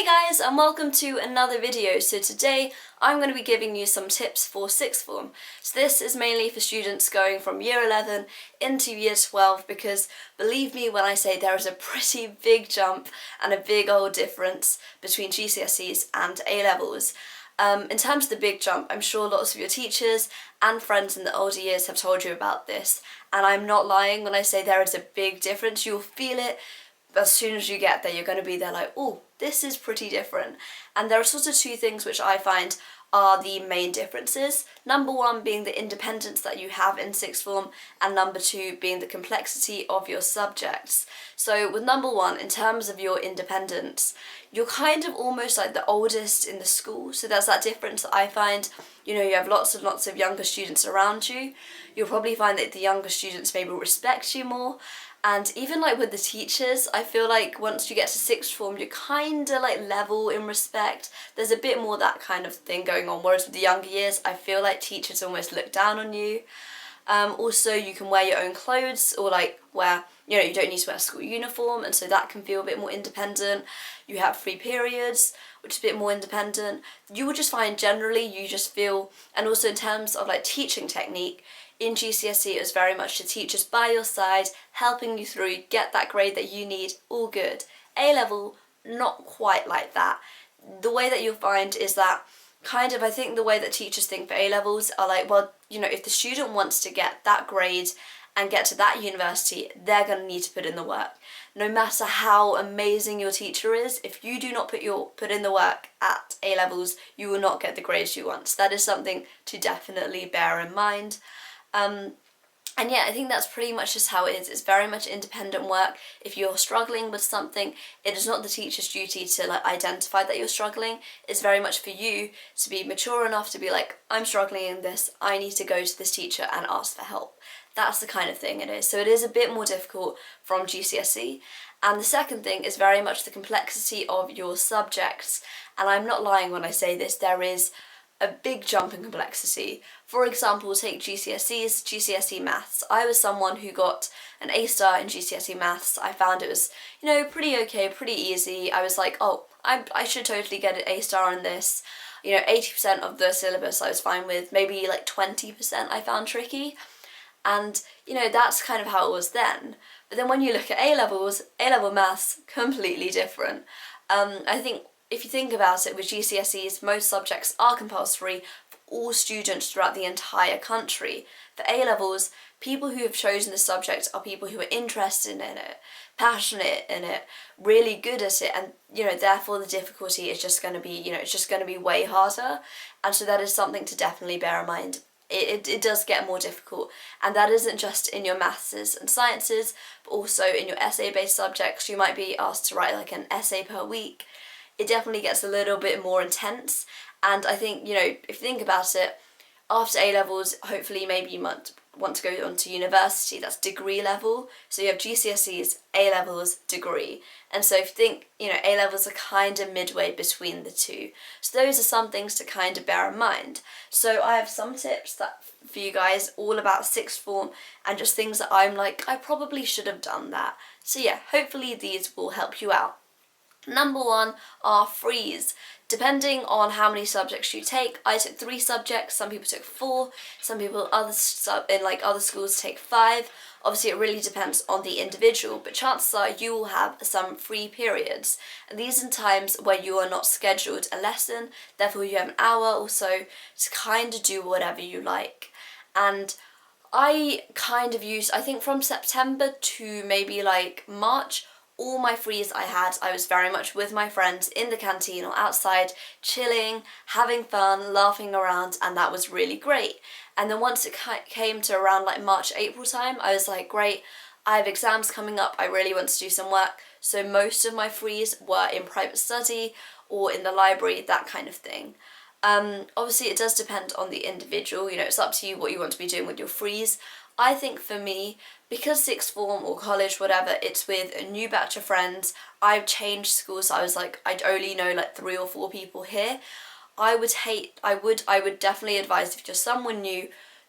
Hey guys, and welcome to another video. So today I'm going to be giving you some tips for sixth form. So this is mainly for students going from year 11 into year 12 because believe me when I say there is a pretty big jump and a big old difference between GCSEs and A-levels. In terms of the big jump, I'm sure lots of your teachers and friends in the older years have told you about this, and I'm not lying when I say there is a big difference. You'll feel it as soon as you get there. You're going to be there like, oh, this is pretty different. And there are sort of two things which I find are the main differences. Number one being the independence that you have in sixth form, and number two being the complexity of your subjects. So with number one, in terms of your independence, you're kind of almost like the oldest in the school. So there's that difference that I find. You know, you have lots and lots of younger students around you. You'll probably find that the younger students maybe respect you more. And even like with the teachers, I feel like once you get to sixth form, you're kind of like level in respect. There's a bit more that kind of thing going on. Whereas with the younger years, I feel like teachers almost look down on you. Also, you can wear your own clothes or like wear, you know, you don't need to wear a school uniform, and so that can feel a bit more independent. You have free periods, which is a bit more independent. You will just find generally you just feel, and also in terms of like teaching technique, in GCSE it was very much the teachers by your side, helping you through, get that grade that you need, all good. A-level, not quite like that. The way that you'll find is that kind of, I think the way that teachers think for A-levels are like, well, you know, if the student wants to get that grade and get to that university, they're going to need to put in the work. No matter how amazing your teacher is, if you do not put in the work at A-levels, you will not get the grades you want. So that is something to definitely bear in mind. And yeah, I think that's pretty much just how it is. It's very much independent work. If you're struggling with something, it is not the teacher's duty to like identify that you're struggling. It's very much for you to be mature enough to be like, I'm struggling in this, I need to go to this teacher and ask for help. That's the kind of thing it is. So it is a bit more difficult from GCSE. And the second thing is very much the complexity of your subjects. And I'm not lying when I say this, there is a big jump in complexity. For example, take GCSEs, GCSE maths. I was someone who got an A star in GCSE maths. I found it was, you know, pretty okay, pretty easy. I was like, oh, I should totally get an A star in this. You know, 80% of the syllabus I was fine with, maybe like 20% I found tricky. And, you know, that's kind of how it was then. But then when you look at A-levels, A-level maths, completely different. I think if you think about it, with GCSEs, most subjects are compulsory for all students throughout the entire country. For A-levels, people who have chosen the subject are people who are interested in it, passionate in it, really good at it, and, you know, therefore the difficulty is just going to be, you know, it's just going to be way harder. And so that is something to definitely bear in mind. It does get more difficult, and that isn't just in your maths and sciences, but also in your essay-based subjects. You might be asked to write like an essay per week. It definitely gets a little bit more intense, and I think, you know, if you think about it, after A-levels, hopefully maybe you might want to go on to university, that's degree level. So you have GCSEs, A-levels, degree. And so if you think, you know, A-levels are kind of midway between the two. So those are some things to kind of bear in mind. So I have some tips that for you guys all about sixth form and just things that I'm like, I probably should have done that. So yeah, hopefully these will help you out. Number one are frees. Depending on how many subjects you take, I took 3 subjects, some people took 4, some people in other schools take 5. Obviously it really depends on the individual, but chances are you will have some free periods. And these are times where you are not scheduled a lesson, therefore you have an hour or so to kind of do whatever you like. And I kind of used, I think from September to maybe like March, all my frees I was very much with my friends in the canteen or outside, chilling, having fun, laughing around, and that was really great. And then once it came to around like March, April time, I was like, great, I have exams coming up, I really want to do some work. So most of my frees were in private study or in the library, that kind of thing. Obviously it does depend on the individual, you know, it's up to you what you want to be doing with your frees. I think for me, because sixth form or college, whatever, it's with a new batch of friends, I've changed schools, so I was like, I'd only know like 3 or 4 people here. I would definitely advise if you're someone new,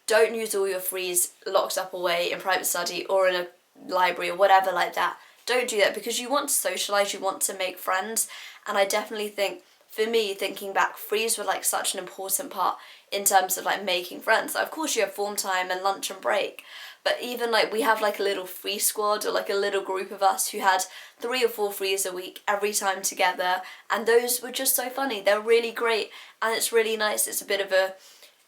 don't use all your frees locked up away in private study or in a library or whatever like that. don't do that, because you want to socialise, you want to make friends, and I definitely think, for me, thinking back, frees were like such an important part in terms of like making friends. Like, of course you have form time and lunch and break, but even like we have like a little free squad, or like a little group of us who had 3 or 4 frees a week every time together, and those were just so funny. They're really great, and it's really nice. It's a bit of a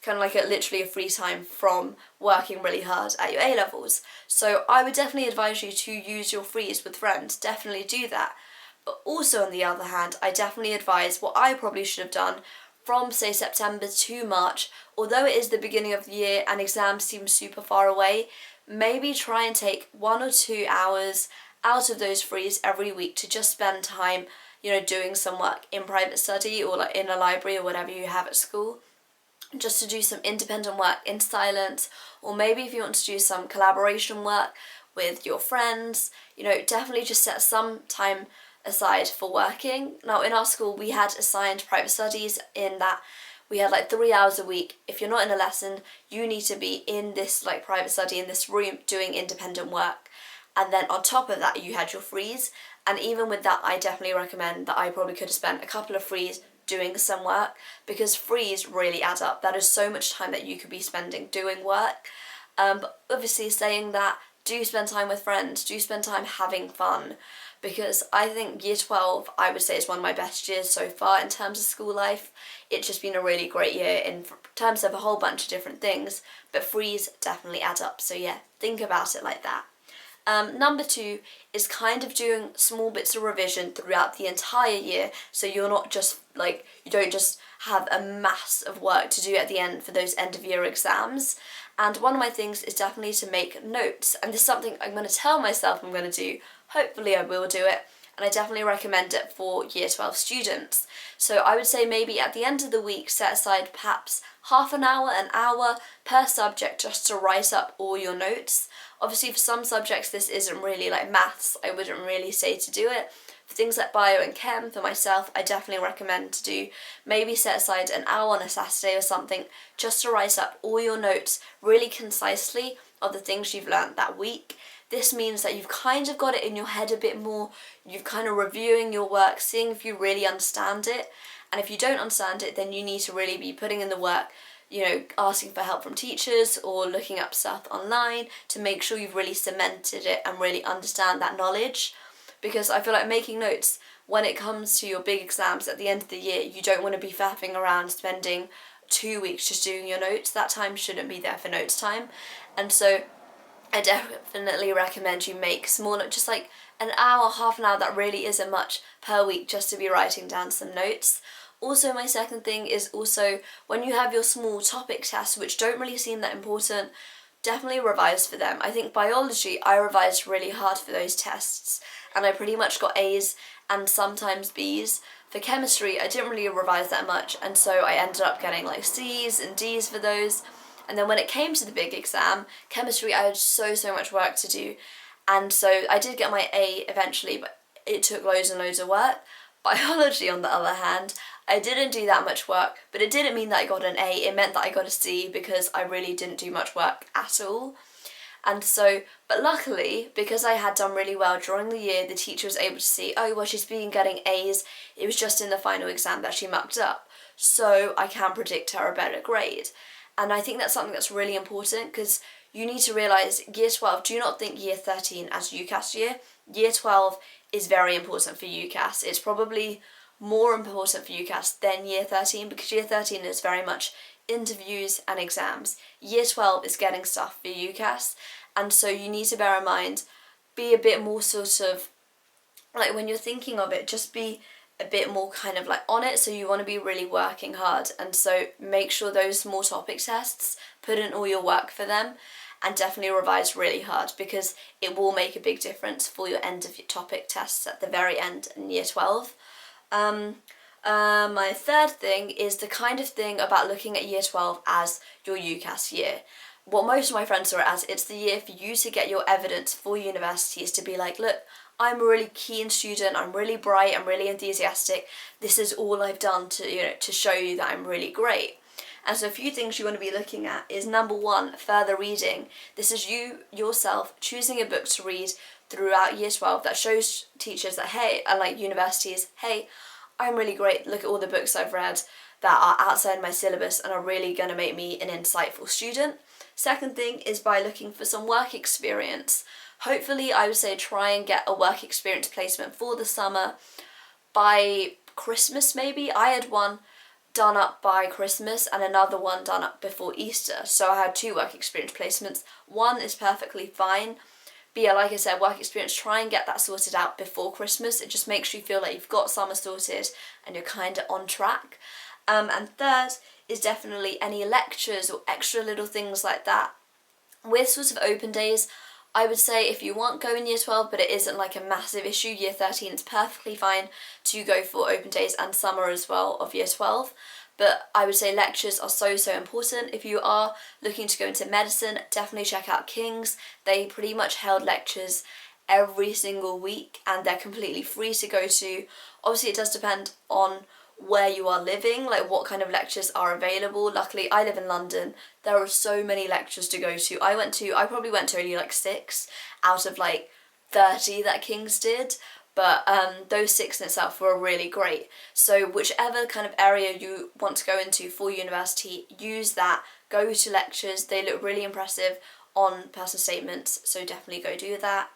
kind of like literally a free time from working really hard at your A levels. So I would definitely advise you to use your frees with friends. Definitely do that. But also, on the other hand, I definitely advise what I probably should have done from, say, September to March. Although it is the beginning of the year and exams seem super far away, maybe try and take 1 or 2 hours out of those frees every week to just spend time, doing some work in private study, or like in a library or whatever you have at school, just to do some independent work in silence. Or maybe if you want to do some collaboration work with your friends, definitely just set some time aside for working. Now, in our school, we had assigned private studies, in that we had like 3 hours a week. If you're not in a lesson, you need to be in this like private study in this room doing independent work. And then on top of that, you had your frees. And even with that, I definitely recommend that I probably could have spent a couple of frees doing some work, because frees really add up. That is so much time that you could be spending doing work. But obviously, saying that, do spend time with friends, do spend time having fun, because I think year 12, I would say, is one of my best years so far in terms of school life. It's just been a really great year in terms of a whole bunch of different things, but frees definitely add up. So yeah, think about it like that. Number 2 is kind of doing small bits of revision throughout the entire year, so you're not just like, you don't just have a mass of work to do at the end for those end of year exams. And one of my things is definitely to make notes, and this is something I'm going to tell myself I'm going to do. Hopefully I will do it, and I definitely recommend it for year 12 students. So I would say maybe at the end of the week, set aside perhaps half an hour per subject just to write up all your notes. Obviously, for some subjects this isn't really, like maths, I wouldn't really say to do it. For things like bio and chem, for myself, I definitely recommend to do, maybe set aside an hour on a Saturday or something just to write up all your notes really concisely of the things you've learnt that week. This means that you've kind of got it in your head a bit more, you've kind of reviewing your work, seeing if you really understand it, and if you don't understand it, then you need to really be putting in the work, asking for help from teachers or looking up stuff online to make sure you've really cemented it and really understand that knowledge. Because I feel like making notes, when it comes to your big exams at the end of the year, you don't want to be faffing around spending 2 weeks just doing your notes. That time shouldn't be there for notes time. And so I definitely recommend you make smaller, just like an hour, half an hour, that really isn't much, per week, just to be writing down some notes. Also, my second thing is also, when you have your small topic tests, which don't really seem that important, definitely revise for them. I think biology, I revised really hard for those tests, and I pretty much got A's and sometimes B's. For chemistry, I didn't really revise that much, and so I ended up getting like C's and D's for those. And then when it came to the big exam, chemistry, I had so much work to do, and so I did get my A eventually, but it took loads and loads of work. Biology, on the other hand, I didn't do that much work, but it didn't mean that I got an A, it meant that I got a C, because I really didn't do much work at all. And so, but luckily, because I had done really well during the year, the teacher was able to see, oh, well, she's been getting A's, it was just in the final exam that she mucked up, so I can predict her a better grade. And I think that's something that's really important, because you need to realise year 12, do not think year 13 as UCAS year. Year 12 is very important for UCAS. It's probably more important for UCAS than year 13, because year 13 is very much interviews and exams. Year 12 is getting stuff for UCAS, and so you need to bear in mind, be a bit more sort of, like when you're thinking of it, just be a bit more kind of like on it, so you want to be really working hard, and so make sure those small topic tests, put in all your work for them, and definitely revise really hard, because it will make a big difference for your end of your topic tests at the very end in year 12. My third thing is the kind of thing about looking at year 12 as your UCAS year. What most of my friends saw it as, it's the year for you to get your evidence for universities, to be like, look, I'm a really keen student, I'm really bright, I'm really enthusiastic, this is all I've done to show you that I'm really great. And so a few things you want to be looking at is, number 1, further reading. This is you yourself choosing a book to read throughout year 12 that shows teachers that, hey, and like universities, hey, I'm really great, look at all the books I've read that are outside my syllabus and are really going to make me an insightful student. Second thing is by looking for some work experience. Hopefully, I would say try and get a work experience placement for the summer by Christmas maybe. I had one done up by Christmas and another one done up before Easter. So I had 2 work experience placements. One is perfectly fine. But yeah, like I said, work experience, try and get that sorted out before Christmas. It just makes you feel like you've got summer sorted and you're kind of on track. And third is definitely any lectures or extra little things like that. With sort of open days, I would say if you want go in year 12 but it isn't like a massive issue, year 13 it's perfectly fine to go for open days and summer as well of year 12. But I would say lectures are so important. If you are looking to go into medicine, definitely check out King's. They pretty much held lectures every single week and they're completely free to go to. Obviously it does depend on where you are living, like what kind of lectures are available. Luckily I live in London, there are so many lectures to go to. I probably went to only like 6 out of like 30 that King's did, but those 6 in itself were really great. So whichever kind of area you want to go into for university, use that, go to lectures. They look really impressive on personal statements, so definitely go do that.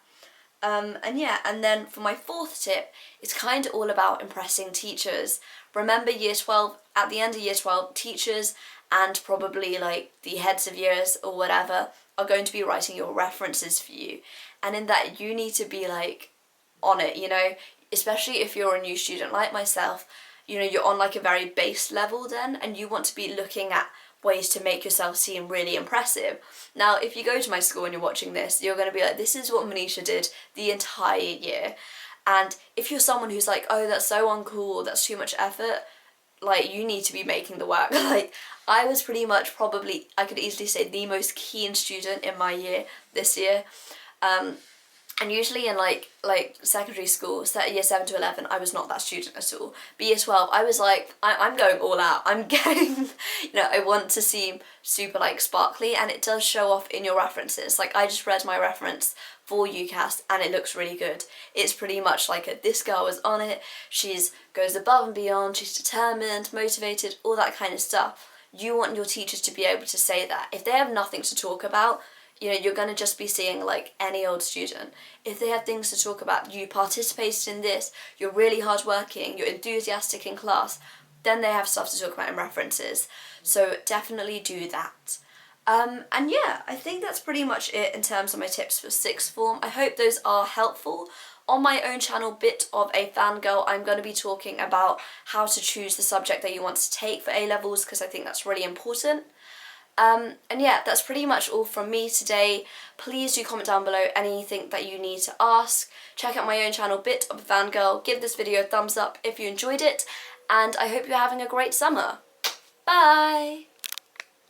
And yeah, and then for my 4th tip, it's kind of all about impressing teachers. Remember year 12, at the end of year 12, teachers and probably like the heads of years or whatever are going to be writing your references for you. And in that you need to be like on it, you know, especially if you're a new student like myself, you know, you're on like a very base level then and you want to be looking at ways to make yourself seem really impressive. Now, if you go to my school and you're watching this, you're going to be like, this is what Manisha did the entire year. And if you're someone who's like, oh, that's so uncool, that's too much effort, like, you need to be making the work. Like, I was pretty much probably, I could easily say, the most keen student in my year this year. And usually in like secondary school, year 7 to 11, I was not that student at all. But year 12, I was like, I'm going all out. I'm getting, you know, I want to seem super like sparkly, and it does show off in your references. Like, I just read my reference for UCAS and it looks really good. It's pretty much like this girl was on it. She's goes above and beyond. She's determined, motivated, all that kind of stuff. You want your teachers to be able to say that. If they have nothing to talk about, you know, you're going to just be seeing like any old student. If they have things to talk about, you participated in this, you're really hardworking, you're enthusiastic in class, then they have stuff to talk about in references. So definitely do that. And yeah, I think that's pretty much it in terms of my tips for sixth form. I hope those are helpful. On my own channel, Bit of a Fangirl, I'm going to be talking about how to choose the subject that you want to take for A-levels, because I think that's really important. And yeah, that's pretty much all from me today. Please do comment down below anything that you need to ask. Check out my own channel, Bit of a Fangirl. Give this video a thumbs up if you enjoyed it, and I hope you're having a great summer. Bye!